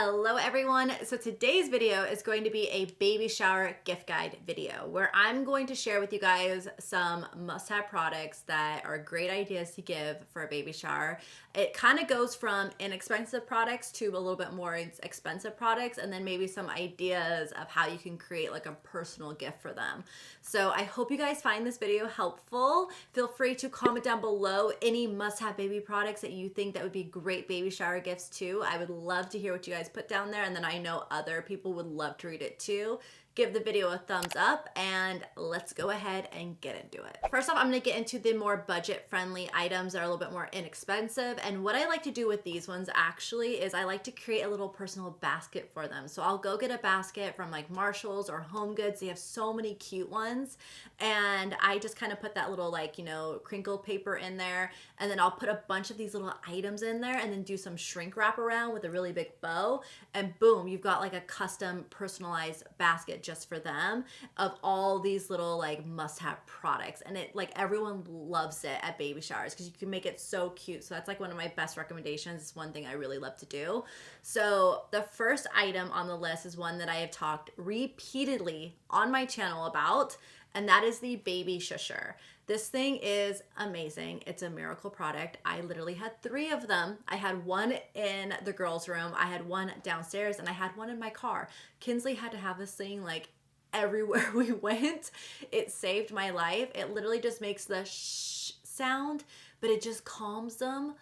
Hello everyone. So today's video is going to be a baby shower gift guide video where I'm going to share with you guys some must-have products that are great ideas to give for a baby shower. It kind of goes from inexpensive products to a little bit more expensive products, and then maybe some ideas of how you can create like a personal gift for them. So I hope you guys find this video helpful. Feel free to comment down below any must-have baby products that you think that would be great baby shower gifts too. I would love to hear what you guys put down there, and then I know other people would love to read it too. Give the video a thumbs up and let's go ahead and get into it. First off, I'm gonna get into the more budget-friendly items that are a little bit more inexpensive. And what I like to do with these ones actually is I like to create a little personal basket for them. So I'll go get a basket from like Marshall's or Home Goods. They have so many cute ones. And I just kind of put that little like, you know, crinkle paper in there. And then I'll put a bunch of these little items in there and then do some shrink wrap around with a really big bow. And boom, you've got like a custom personalized basket just for them of all these little like must-have products. And it like everyone loves it at baby showers because you can make it so cute. So that's like one of my best recommendations. It's one thing I really love to do. So the first item on the list is one that I have talked repeatedly on my channel about, and that is the baby SHUSHER. This thing is amazing. It's a miracle product. I literally had 3 of them. I had one in the girls' room, I had one downstairs, and I had one in my car. Kinsley had to have this thing like everywhere we went. It saved my life. It literally just makes the shh sound, but it just calms them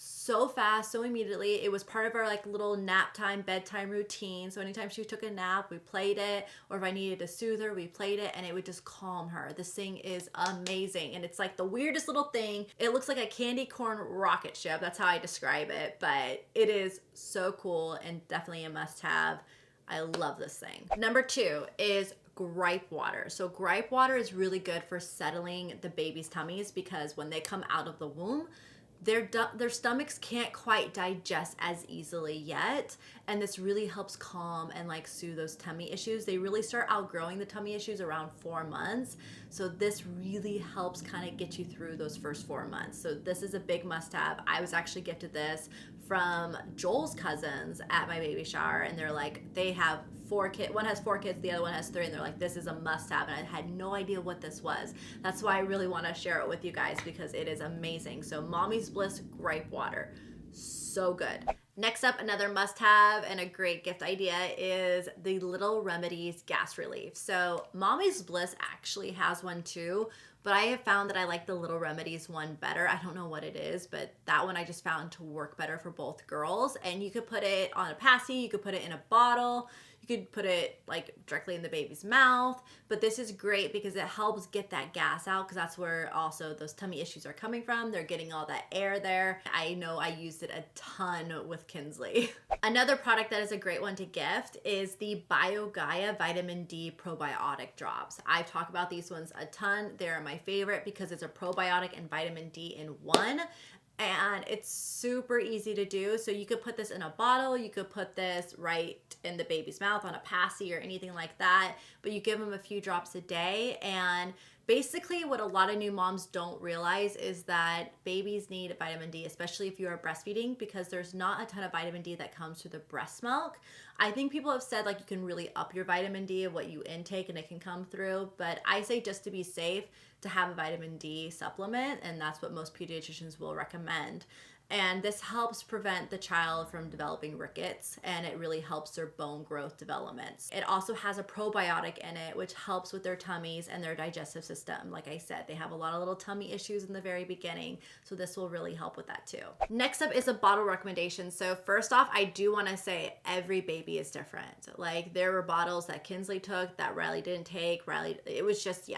so fast, so immediately. It was part of our like little nap time, bedtime routine. So anytime she took a nap, we played it, or if I needed to soothe her, we played it, and it would just calm her. This thing is amazing, and it's like the weirdest little thing. It looks like a candy corn rocket ship. That's how I describe it, but it is so cool and definitely a must-have. I love this thing. Number 2 is GRIPE water. So GRIPE water is really good for settling the baby's tummies because when they come out of the womb, their stomachs can't quite digest as easily yet, and this really helps calm and like soothe those tummy issues. They really start outgrowing the tummy issues around 4 months, so this really helps kind of get you through those first 4 months. So this is a big must-have. I was actually gifted this from Joel's cousins at my baby shower, and they're like, they have 4 kids. One has 4 kids, the other one has 3, and they're like, this is a must-have, and I had no idea what this was. That's why I really want to share it with you guys because it is amazing. So Mommy's Bliss GRIPE water, so good. Next up, another must-have and a great gift idea is the Little Remedies gas relief. So Mommy's Bliss actually has one too, but I have found that I like the Little Remedies one better. I don't know what it is, but that one I just found to work better for both girls. And you could put it on a passy, you could put it in a bottle, you could put it like directly in the baby's mouth, but this is great because it helps get that gas out, because that's where also those tummy issues are coming from. They're getting all that air there. I know I used it a ton with Kinsley. Another product that is a great one to gift is the BIOGAIA Vitamin D Probiotic Drops. I've talked about these ones a ton. They're my favorite because it's a probiotic and vitamin D in one. And it's super easy to do. So you could put this in a bottle, you could put this right in the baby's mouth on a passy or anything like that, but you give them a few drops a day. And basically what a lot of new moms don't realize is that babies need vitamin D, especially if you are breastfeeding, because there's not a ton of vitamin D that comes through the breast milk. I think people have said like you can really up your vitamin D of what you intake and it can come through, but I say just to be safe to have a vitamin D supplement, and that's what most pediatricians will recommend. And this helps prevent the child from developing rickets, and it really helps their bone growth development. It also has a probiotic in it, which helps with their tummies and their digestive system. Like I said, they have a lot of little tummy issues in the very beginning, so this will really help with that too. Next up is a bottle recommendation. So first off, I do want to say every baby is different. Like there were bottles that Kinsley took that Riley didn't take. It was just, yeah.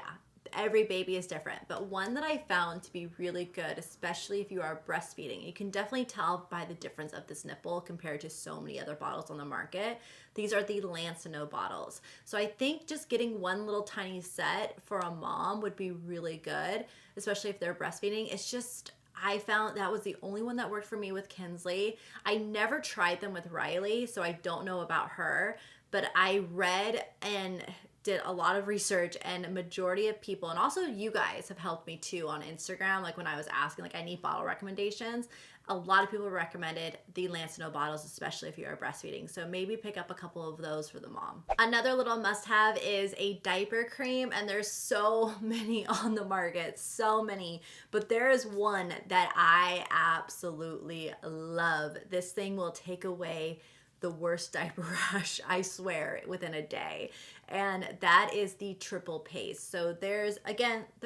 Every baby is different, but one that I found to be really good, especially if you are breastfeeding, you can definitely tell by the difference of this nipple compared to so many other bottles on the market. These are the Lancino bottles. So I think just getting one little tiny set for a mom would be really good, especially if they're breastfeeding. It's just, I found that was the only one that worked for me with Kinsley. I never tried them with Riley, so I don't know about her, but I read and did a lot of research, and a majority of people, and also you guys have helped me too on Instagram, like when I was asking like I need bottle recommendations, a lot of people recommended the Lancino bottles, especially if you are breastfeeding. So maybe pick up a couple of those for the mom. Another little must-have is a diaper cream, and there's so many on the market, so many. But there is one that I absolutely love. This thing will take away the worst diaper rash, I swear, within a day. And that is the triple paste. So there's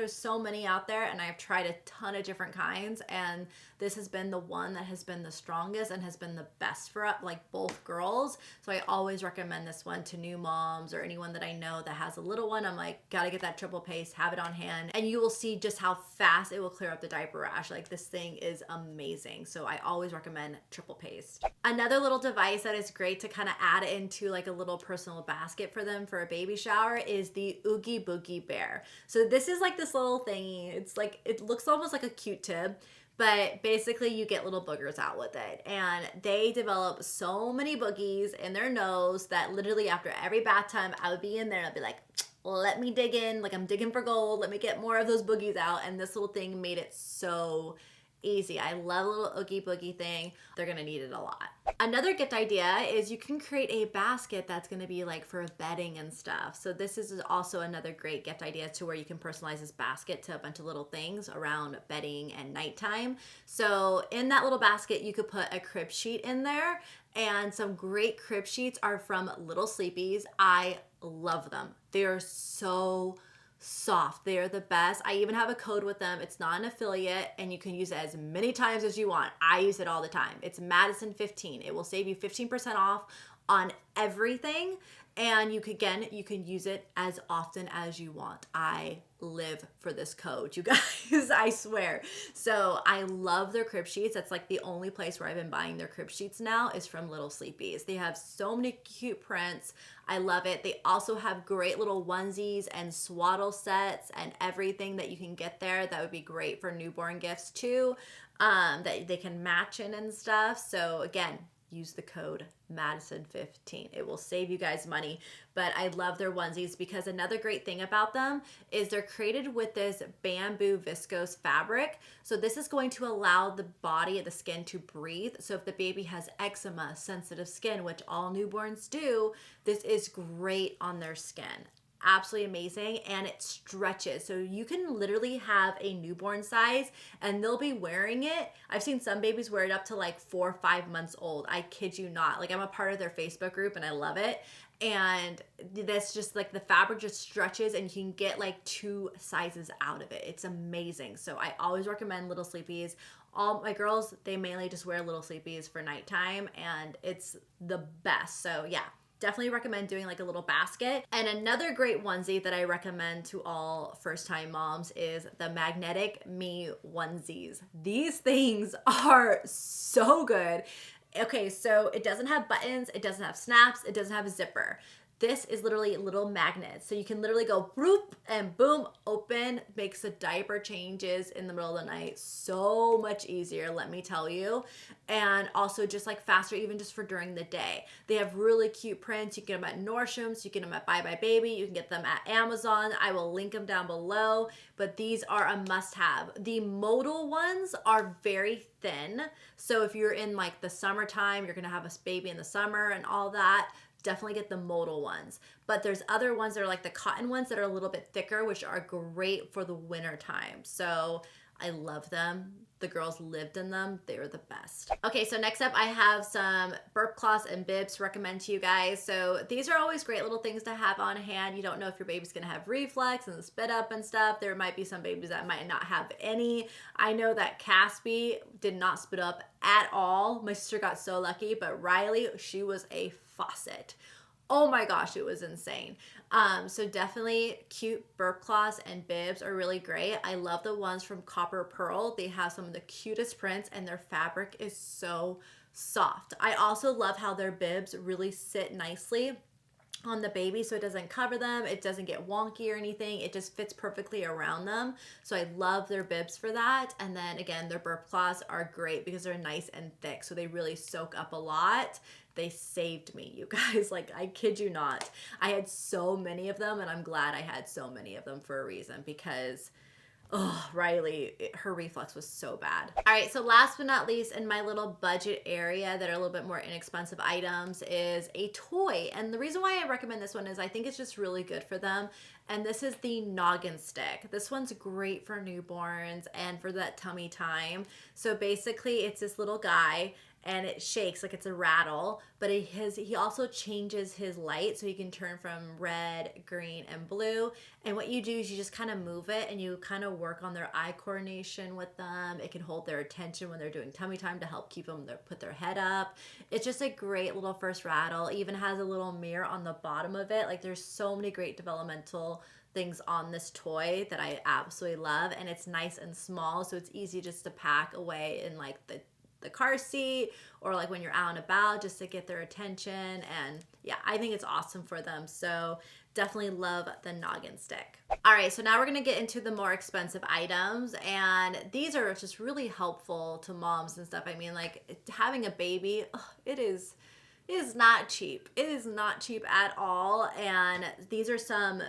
so many out there, and I've tried a ton of different kinds, and this has been the one that has been the strongest and has been the best for like both girls. So I always recommend this one to new moms or anyone that I know that has a little one. I'm like, gotta get that triple paste, have it on hand, and you will see just how fast it will clear up the diaper rash. Like, this thing is amazing. So I always recommend triple paste. Another little device that is great to kind of add into like a little personal basket for them for a baby shower is the OOGIE Boogie Bear. So this is like this little thingy. It's like, it looks almost like a Q-tip, but basically you get little boogers out with it. And they develop so many boogies in their nose that literally after every bath time, I would be in there and I'd be like, let me dig in, like I'm digging for gold. Let me get more of those boogies out. And this little thing made it so easy. I love a little OOGIE Boogie thing. They're gonna need it a lot. Another gift idea is you can create a basket that's gonna be like for bedding and stuff. So this is also another great gift idea to where you can personalize this basket to a bunch of little things around bedding and nighttime. So in that little basket, you could put a crib sheet in there, and some great crib sheets are from Little Sleepies. I love them. They are so soft. They are the best. I even have a code with them. It's not an affiliate, and you can use it as many times as you want. I use it all the time. It's Madison 15. It will save you 15% off on everything, and you can use it as often as you want. I live for this code, you guys. I swear. So I love their crib sheets. That's like the only place where I've been buying their crib sheets now is from Little Sleepies. They have so many cute prints. I love it. They also have great little onesies and swaddle sets and everything that you can get there that would be great for newborn gifts too, that they can match in and stuff. So again, use the code Madison15. It will save you guys money. But I love their onesies because another great thing about them is they're created with this bamboo viscose fabric. So this is going to allow the body, the skin to breathe. So if the baby has eczema, sensitive skin, which all newborns do, this is great on their skin. Absolutely amazing, and it stretches, so you can literally have a newborn size and they'll be wearing it. I've seen some babies wear it up to like 4 or 5 months old. I kid you not. Like, I'm a part of their Facebook group and I love it, and that's just like the fabric just stretches and you can get like 2 sizes out of it. It's amazing. So I always recommend Little Sleepies. All my girls, they mainly just wear Little Sleepies for nighttime, and it's the best. So yeah, definitely recommend doing like a little basket. And another great onesie that I recommend to all first-time moms is the Magnetic Me onesies. These things are so good. Okay, so it doesn't have buttons, it doesn't have snaps, it doesn't have a zipper. This is literally little magnets. So you can literally go boop and boom, open, makes the diaper changes in the middle of the night so much easier, let me tell you. And also just like faster, even just for during the day. They have really cute prints. You can get them at Nordstrom's, you can get them at BYBABY, you can get them at Amazon. I will link them down below, but these are a must-have. The modal ones are very thin. So if you're in like the summertime, you're gonna have a baby in the summer and all that, definitely get the modal ones. But there's other ones that are like the cotton ones that are a little bit thicker, which are great for the winter time. So I love them. The girls lived in them. They were the best. Okay, so next up I have some burp cloths and bibs to recommend to you guys. So these are always great little things to have on hand. You don't know if your baby's gonna have reflux and spit up and stuff. There might be some babies that might not have any. I know that Caspi did not spit up at all. My sister got so lucky, but Riley, she was a faucet. Oh my gosh, it was insane. So definitely cute burp cloths and bibs are really great. I love the ones from Copper Pearl. They have some of the cutest prints and their fabric is so soft. I also love how their bibs really sit nicely on the baby, so it doesn't cover them, it doesn't get wonky or anything, it just fits perfectly around them. So I love their bibs for that. And then again, their burp cloths are great because they're nice and thick, so they really soak up a lot. They saved me, you guys. Like, I kid you not. I had so many of them, and I'm glad I had so many of them for a reason, because Oh, Riley, her reflux was so bad. All right, so last but not least, in my little budget area that are a little bit more inexpensive items is a toy. And the reason why I recommend this one is I think it's just really good for them. And this is the Noggin stick. This one's great for newborns and for that tummy time. So basically it's this little guy and it shakes like it's a rattle, but he also changes his light so he can turn from red, green, and blue. And what you do is you just kind of move it and you kind of work on their eye coordination with them. It can hold their attention when they're doing tummy time to help keep them put their head up. It's just a great little first rattle. It even has a little mirror on the bottom of it. Like there's so many great developmental things on this toy that I absolutely love, and it's nice and small, so it's easy just to pack away in like the car seat or like when you're out and about just to get their attention. And yeah, I think it's awesome for them. So definitely love the Noggin stick. All right, so now we're gonna get into the more expensive items, and these are just really helpful to moms and stuff. I mean, like having a baby, it is not cheap. It is not cheap at all. And these are some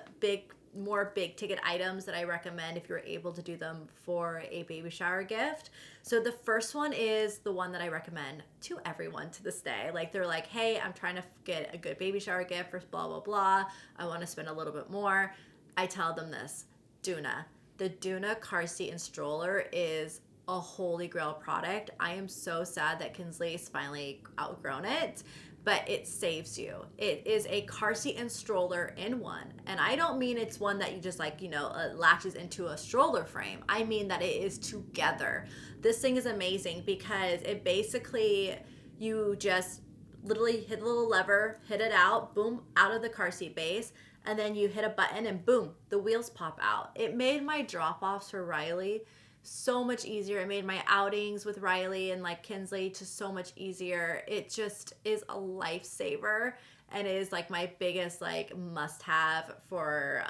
more big ticket items that I recommend if you're able to do them for a baby shower gift. So the first one is the one that I recommend to everyone to this day. Like they're like, hey, I'm trying to get a good baby shower gift for blah, blah, blah. I want to spend a little bit more. I tell them this, DOONA. The DOONA car seat and stroller is a holy grail product. I am so sad that Kinsley's finally outgrown it, but it saves you. It is a car seat and stroller in one. And I don't mean it's one that you just like, latches into a stroller frame. I mean that it is together. This thing is amazing because it basically, you just literally hit a little lever, hit it out, boom, out of the car seat base, and then you hit a button and boom, the wheels pop out. It made my drop-offs for Riley so much easier. It made my outings with Riley and like Kinsley just so much easier. It just is a lifesaver, and it is like my biggest like must-have for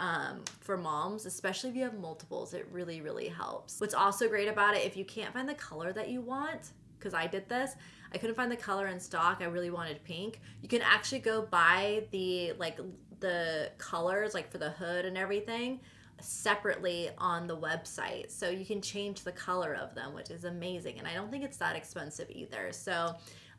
moms, especially if you have multiples. It really, really helps. What's also great about it, if you can't find the color that you want, because I did this, I couldn't find the color in stock, I really wanted pink, you can actually go buy the colors like for the hood and everything separately on the website, so you can change the color of them, which is amazing. And I don't think it's that expensive either. So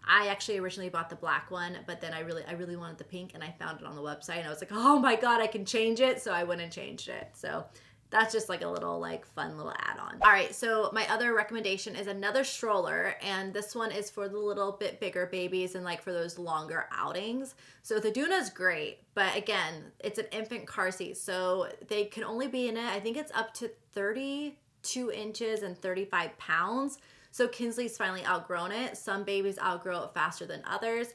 I actually originally bought the black one, but then I really wanted the pink, and I found it on the website, and I was like, oh my god, I can change it. So I went and changed it. So that's just like a little like fun little add-on. All right, so my other recommendation is another stroller, and this one is for the little bit bigger babies and like for those longer outings. So the DOONA is great, but again, it's an infant car seat, so they can only be in it, I think it's up to 32 inches and 35 pounds. So Kinsley's finally outgrown it. Some babies outgrow it faster than others.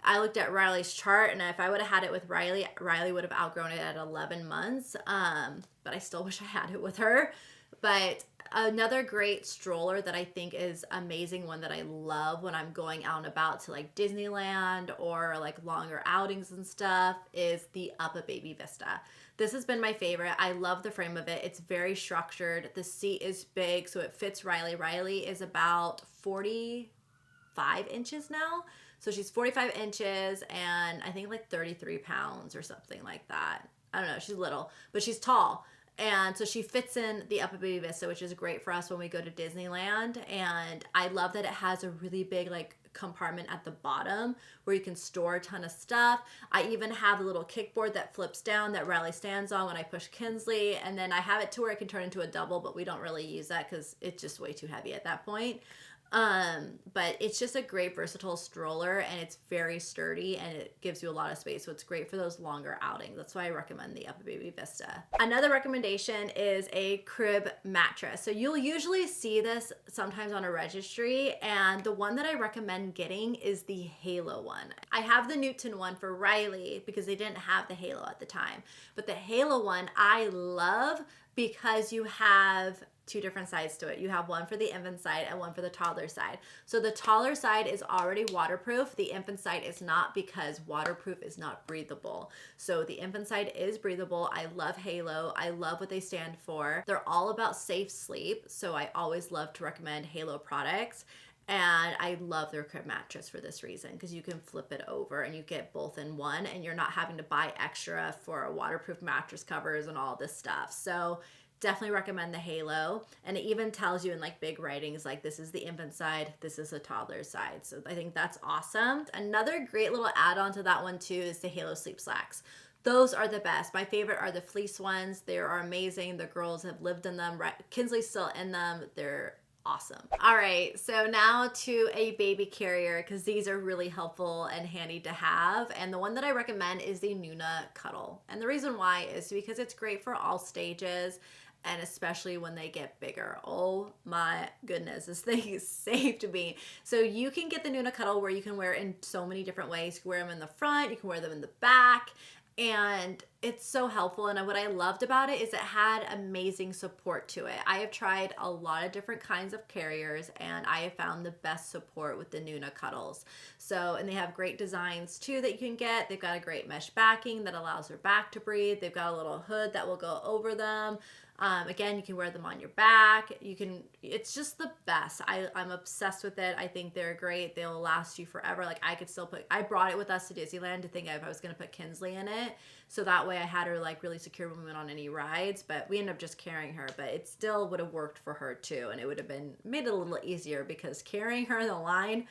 I looked at Riley's chart, and if I would have had it with Riley would have outgrown it at 11 months. But I still wish I had it with her. But another great stroller that I think is amazing, one that I love when I'm going out and about to like Disneyland or like longer outings and stuff, is the UPPABABY VISTA. This has been my favorite. I love the frame of it. It's very structured. The seat is big, so it fits Riley. Riley is about 45 inches now. So she's 45 inches and I think like 33 pounds or something like that. I don't know, she's little, but she's tall. And so she fits in the UPPABABY VISTA, which is great for us when we go to Disneyland. And I love that it has a really big like compartment at the bottom where you can store a ton of stuff. I even have a little kickboard that flips down that Riley stands on when I push Kinsley. And then I have it to where it can turn into a double, but we don't really use that because it's just way too heavy at that point. But it's just a great versatile stroller, and it's very sturdy, and it gives you a lot of space, so it's great for those longer outings. That's why I recommend the UPPABABY VISTA. Another recommendation is a crib mattress. So you'll usually see this sometimes on a registry, and the one that I recommend getting is the Halo one. I have the Newton one for Riley because they didn't have the Halo at the time, but the Halo one I love because you have two different sides to it. You have one for the infant side and one for the toddler side. So the toddler side is already waterproof. The infant side is not, because waterproof is not breathable. So the infant side is breathable. I love Halo. I love what they stand for. They're all about safe sleep. So I always love to recommend Halo products. And I love their crib mattress for this reason, because you can flip it over and you get both in one, and you're not having to buy extra for waterproof mattress covers and all this stuff. So definitely recommend the Halo, and it even tells you in like big writings like this is the infant side, this is the toddler side. So I think that's awesome. Another great little add-on to that one too is the Halo sleep slacks. Those are the best. My favorite are the fleece ones. They are amazing. The girls have lived in them. Kinsley's still in them. They're awesome. All right, so now to a baby carrier, because these are really helpful and handy to have. And the one that I recommend is the NUNA Cuddle. And the reason why is because it's great for all stages, and especially when they get bigger. Oh my goodness, this thing saved me. So you can get the NUNA Cuddle where you can wear it in so many different ways. You can wear them in the front, you can wear them in the back, and it's so helpful. And what I loved about it is it had amazing support to it. I have tried a lot of different kinds of carriers, and I have found the best support with the NUNA Cuddles. So, and they have great designs too that you can get. They've got a great mesh backing that allows your back to breathe. They've got a little hood that will go over them. Again, you can wear them on your back. You can, it's just the best. I'm obsessed with it. I think they're great. They'll last you forever. Like I could still I brought it with us to Disneyland to think if I was going to put Kinsley in it. So that way I had her like really secure when we went on any rides, but we ended up just carrying her, but it still would have worked for her too. And it would have made it a little easier because carrying her in the line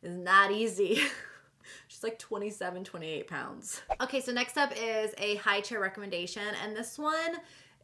is not easy. She's like 27, 28 pounds. Okay, so next up is a high chair recommendation. And this one,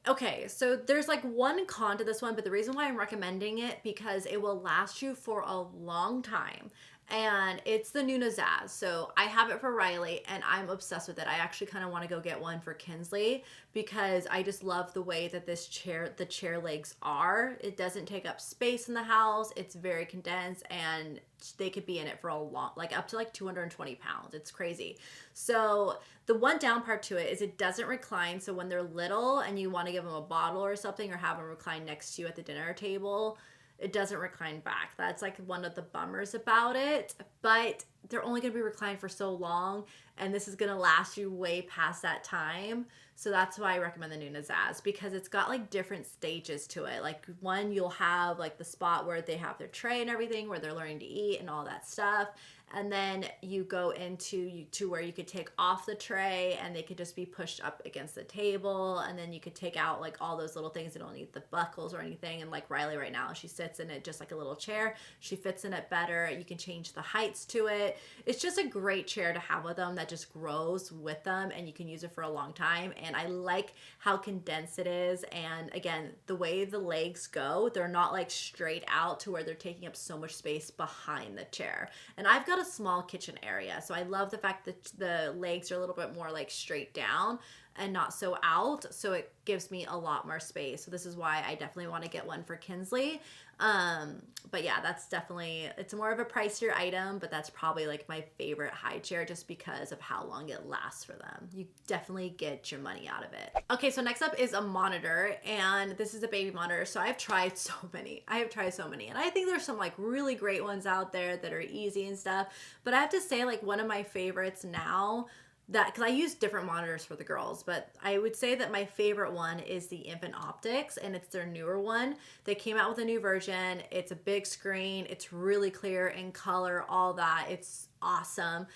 okay, so there's like one con to this one, but the reason why I'm recommending it because it will last you for a long time. And it's the NUNA Zazz. So I have it for Riley and I'm obsessed with it. I actually kind of want to go get one for Kinsley because I just love the way that this chair, the chair legs are. It doesn't take up space in the house. It's very condensed and they could be in it for a long, like up to like 220 pounds. It's crazy. So the one down part to it is it doesn't recline. So when they're little and you want to give them a bottle or something or have them recline next to you at the dinner table, it doesn't recline back. That's like one of the bummers about it, but they're only gonna be reclined for so long and this is gonna last you way past that time. So that's why I recommend the NUNA Zazz because it's got like different stages to it. Like one, you'll have like the spot where they have their tray and everything, where they're learning to eat and all that stuff. And then you go into where you could take off the tray and they could just be pushed up against the table. And then you could take out like all those little things. You don't need the buckles or anything. And like Riley right now, she sits in it just like a little chair. She fits in it better. You can change the heights to it. It's just a great chair to have with them that just grows with them and you can use it for a long time. And I like how condensed it is. And again, the way the legs go, they're not like straight out to where they're taking up so much space behind the chair. And I've got a small kitchen area, so I love the fact that the legs are a little bit more like straight down and not so out, so it gives me a lot more space. So this is why I definitely want to get one for Kinsley. But yeah, that's definitely, it's more of a pricier item, but that's probably like my favorite high chair just because of how long it lasts for them. You definitely get your money out of it. Okay, so next up is a monitor, and this is a baby monitor. So I've tried so many. And I think there's some like really great ones out there that are easy and stuff, but I have to say like one of my favorites now, that because I use different monitors for the girls, but I would say that my favorite one is the Infant Optics, and it's their newer one. They came out with a new version. It's a big screen. It's really clear in color, all that. It's awesome.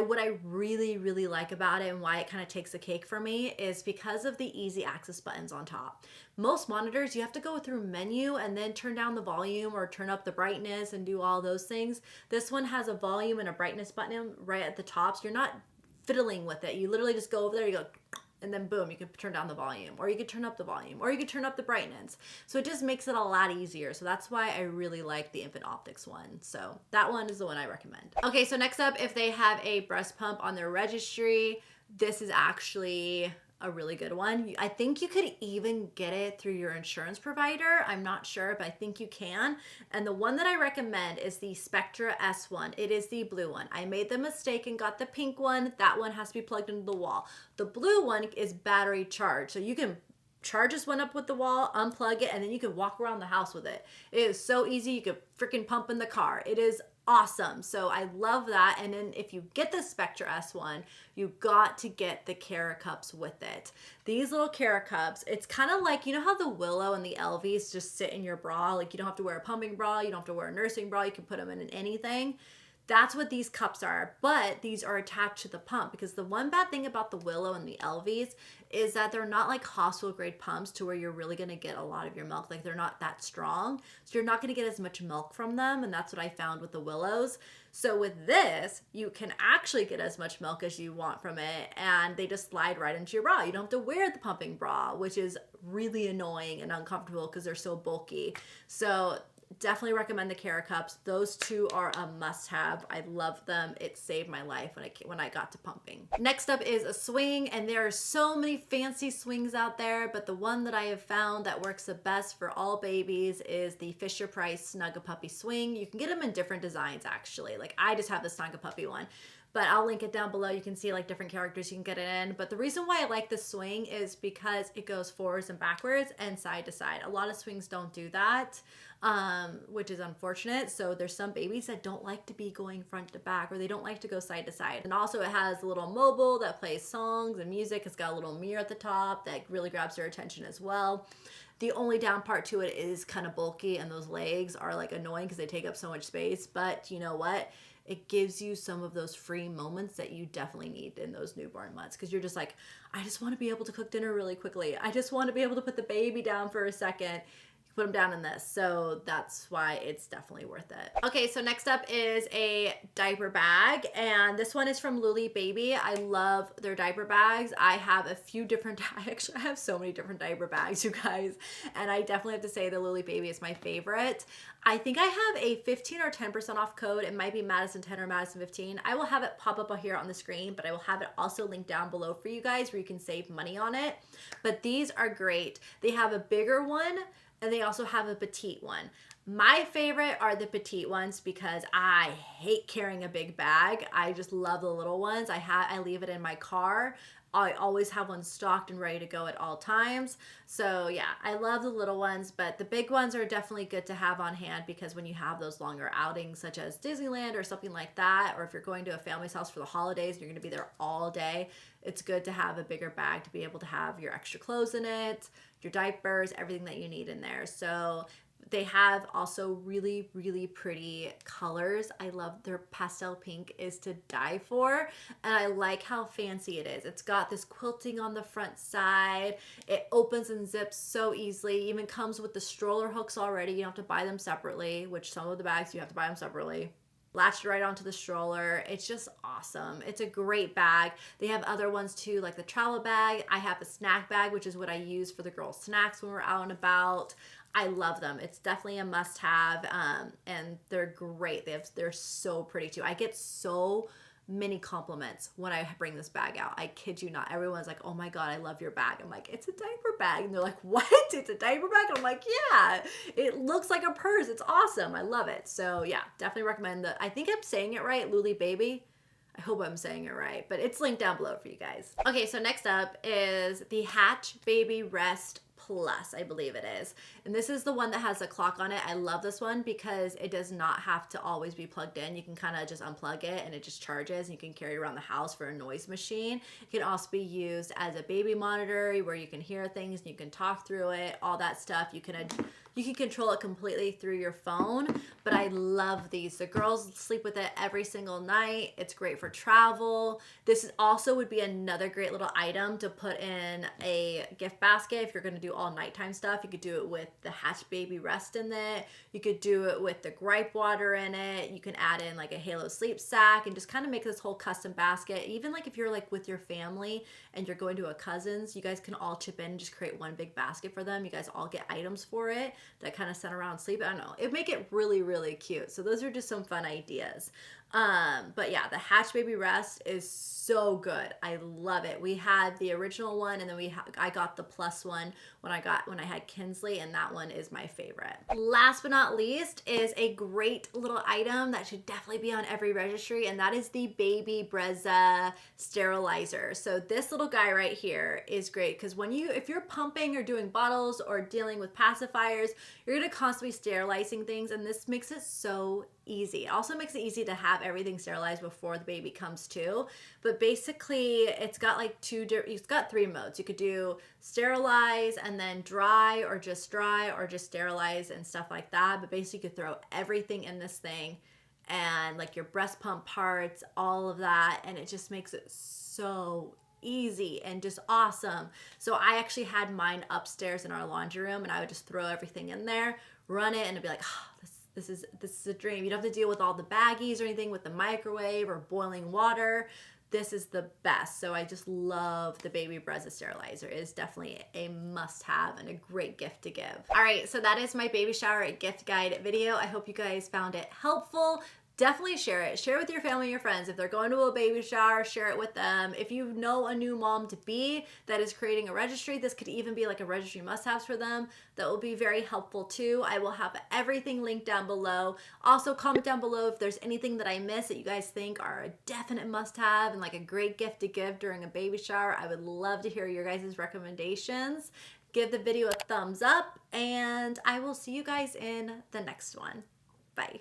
What I really, really like about it and why it kind of takes the cake for me is because of the easy access buttons on top. Most monitors, you have to go through menu and then turn down the volume or turn up the brightness and do all those things. This one has a volume and a brightness button right at the top, so you're not fiddling with it. You literally just go over there, you go, and then boom, you can turn down the volume, or you could turn up the volume, or you could turn up the brightness. So it just makes it a lot easier. So that's why I really like the Infant Optics one. So that one is the one I recommend. Okay, so next up, if they have a breast pump on their registry, this is actually a really good one. I think you could even get it through your insurance provider. I'm not sure, but I think you can. And the one that I recommend is the SPECTRA S1. It is the blue one. I made the mistake and got the pink one. That one has to be plugged into the wall. The blue one is battery charged. So you can charge this one up with the wall, unplug it, and then you can walk around the house with it. It is so easy. You could freaking pump in the car. It is awesome. So I love that. And then if you get the SPECTRA S1, you got to get the CARACUPS with it. These little CARACUPS, it's kind of like, you know how the Willow and the Elvies just sit in your bra? Like you don't have to wear a pumping bra, you don't have to wear a nursing bra, you can put them in anything. That's what these cups are, but these are attached to the pump, because the one bad thing about the Willow and the LVs is that they're not like hospital grade pumps to where you're really going to get a lot of your milk. Like they're not that strong, so you're not going to get as much milk from them, and that's what I found with the Willows. So with this, you can actually get as much milk as you want from it, and they just slide right into your bra. You don't have to wear the pumping bra, which is really annoying and uncomfortable because they're so bulky. So definitely recommend the CARACUPS. Those two are a must-have. I love them. It saved my life when I got to pumping. Next up is a swing, and there are so many fancy swings out there, but the one that I have found that works the best for all babies is the Fisher-Price SNUGA Puppy Swing. You can get them in different designs actually. Like I just have the SNUGA Puppy one, but I'll link it down below. You can see like different characters you can get it in. But the reason why I like this swing is because it goes forwards and backwards and side to side. A lot of swings don't do that, which is unfortunate. So there's some babies that don't like to be going front to back, or they don't like to go side to side. And also it has a little mobile that plays songs and music. It's got a little mirror at the top that really grabs your attention as well. The only down part to it is kind of bulky, and those legs are like annoying because they take up so much space. But you know what? It gives you some of those free moments that you definitely need in those newborn months, because you're just like, I just want to be able to cook dinner really quickly. I just want to be able to put the baby down for a second. Put them down in this. So that's why it's definitely worth it. Okay, so next up is a diaper bag, and this one is from LULI BEBE. I love their diaper bags. I have a few different, I have so many different diaper bags, you guys, and I definitely have to say the LULI BEBE is my favorite. I think I have a 15 or 10% off code. It might be Madison 10 or Madison 15. I will have it pop up here on the screen, but I will have it also linked down below for you guys where you can save money on it. But these are great. They have a bigger one, and they also have a petite one. My favorite are the petite ones because I hate carrying a big bag. I just love the little ones. I leave it in my car. I always have one stocked and ready to go at all times. So yeah, I love the little ones, but the big ones are definitely good to have on hand, because when you have those longer outings such as Disneyland or something like that, or if you're going to a family's house for the holidays and you're gonna be there all day, it's good to have a bigger bag to be able to have your extra clothes in it, your diapers, everything that you need in there. So they have also really, really pretty colors. I love their pastel pink is to die for. And I like how fancy it is. It's got this quilting on the front side. It opens and zips so easily. Even comes with the stroller hooks already. You don't have to buy them separately, which some of the bags you have to buy them separately. Latched right onto the stroller. It's just awesome. It's a great bag. They have other ones too, like the travel bag. I have a snack bag, which is what I use for the girls' snacks when we're out and about. I love them. It's definitely a must-have, and they're great. They're so pretty too. I get so many compliments when I bring this bag out. I kid you not. Everyone's like, oh my God, I love your bag. I'm like, it's a diaper bag. And they're like, what? It's a diaper bag? And I'm like, yeah, it looks like a purse. It's awesome. I love it. So yeah, definitely recommend that. I think I'm saying it right, LULI BEBE. I hope I'm saying it right, but it's linked down below for you guys. Okay, so next up is the Hatch Baby Rest Plus, I believe it is. And this is the one that has a clock on it. I love this one because it does not have to always be plugged in. You can kind of just unplug it and it just charges, and you can carry it around the house for a noise machine. It can also be used as a baby monitor where you can hear things and you can talk through it, all that stuff. You can control it completely through your phone, but I love these. The girls sleep with it every single night. It's great for travel. This also would be another great little item to put in a gift basket if you're gonna do all nighttime stuff. You could do it with the Hatch Baby Rest in it. You could do it with the Gripe water in it. You can add in like a Halo sleep sack and just kind of make this whole custom basket. Even like if you're like with your family and you're going to a cousin's, you guys can all chip in and just create one big basket for them. You guys all get items for it that kind of sit around sleep. I don't know. It make it really, really cute. So those are just some fun ideas. But yeah, the Hatch Baby Rest is so good. I love it. We had the original one, and then I got the plus one when I had Kinsley, and that one is my favorite. Last but not least is a great little item that should definitely be on every registry, and that is the Baby BREZZA sterilizer. So this little guy right here is great because if you're pumping or doing bottles or dealing with pacifiers, you're gonna constantly sterilizing things, and this makes it so easy. It also makes it easy to have everything sterilized before the baby comes to. But basically, it's got like it's got 3 modes. You could do sterilize and then dry, or just sterilize and stuff like that. But basically, you could throw everything in this thing and like your breast pump parts, all of that, and it just makes it so easy and just awesome. So I actually had mine upstairs in our laundry room, and I would just throw everything in there, run it, and it'd be like, oh, this is a dream. You don't have to deal with all the baggies or anything with the microwave or boiling water. This is the best. So I just love the BEBE BREZZA sterilizer. It is definitely a must-have and a great gift to give. All right, so that is my baby shower gift guide video. I hope you guys found it helpful. Definitely share it. Share it with your family and your friends. If they're going to a baby shower, share it with them. If you know a new mom to be that is creating a registry, this could even be like a registry must-haves for them. That will be very helpful too. I will have everything linked down below. Also, comment down below if there's anything that I missed that you guys think are a definite must-have and like a great gift to give during a baby shower. I would love to hear your guys' recommendations. Give the video a thumbs up, and I will see you guys in the next one. Bye.